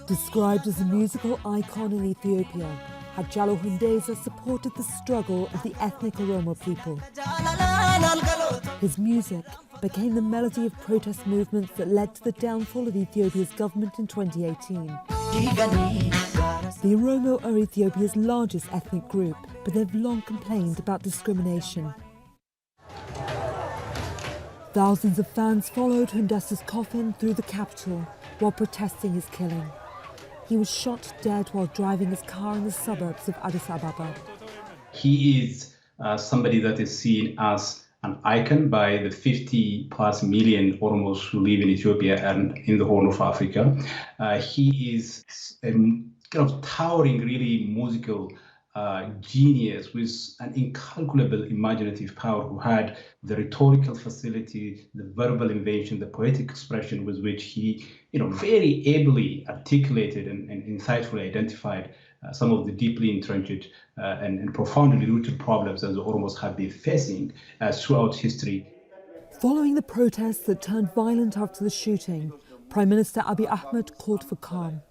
Described as a musical icon in Ethiopia, Hachalu Hundessa supported the struggle of the ethnic Oromo people. His music became the melody of protest movements that led to the downfall of Ethiopia's government in 2018. The Oromo are Ethiopia's largest ethnic group, but they've long complained about discrimination. Thousands of fans followed Hundessa's coffin through the capital while protesting his killing. He was shot dead while driving his car in the suburbs of Addis Ababa. He is somebody that is seen as an icon by the 50+ million Oromos who live in Ethiopia and in the Horn of Africa. He is a kind of towering, really musical genius with an incalculable imaginative power, who had the rhetorical facility, the verbal invention, the poetic expression with which he, very ably articulated and insightfully identified some of the deeply entrenched and profoundly rooted problems that the Oromos have been facing throughout history. Following the protests that turned violent after the shooting, Prime Minister Abiy Ahmed called for calm.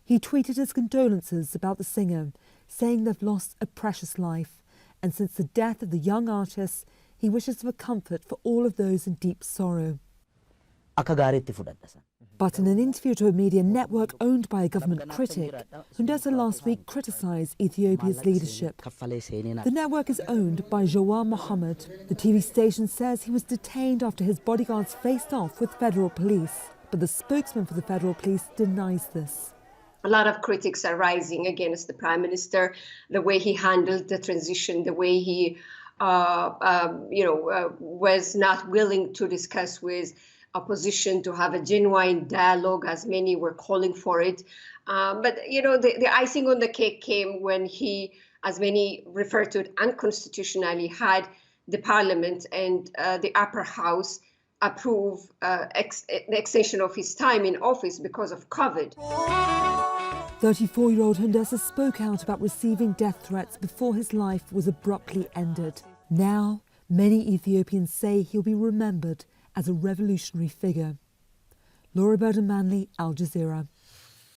He tweeted his condolences about the singer, saying they've lost a precious life, and since the death of the young artist, he wishes for comfort for all of those in deep sorrow. But in an interview to a media network owned by a government critic, Hundessa last week criticised Ethiopia's leadership. The network is owned by Jawar Mohammed. The TV station says he was detained after his bodyguards faced off with federal police, but the spokesman for the federal police denies this. A lot of critics are rising against the Prime Minister, the way he handled the transition, the way he, was not willing to discuss with opposition, to have a genuine dialogue, as many were calling for it. But the icing on the cake came when he, as many refer to it unconstitutionally, had the Parliament and the upper house approve the extension of his time in office because of COVID. 34-year-old Hundessa spoke out about receiving death threats before his life was abruptly ended. Now, many Ethiopians say he'll be remembered as a revolutionary figure. Laura Burden Manley, Al Jazeera.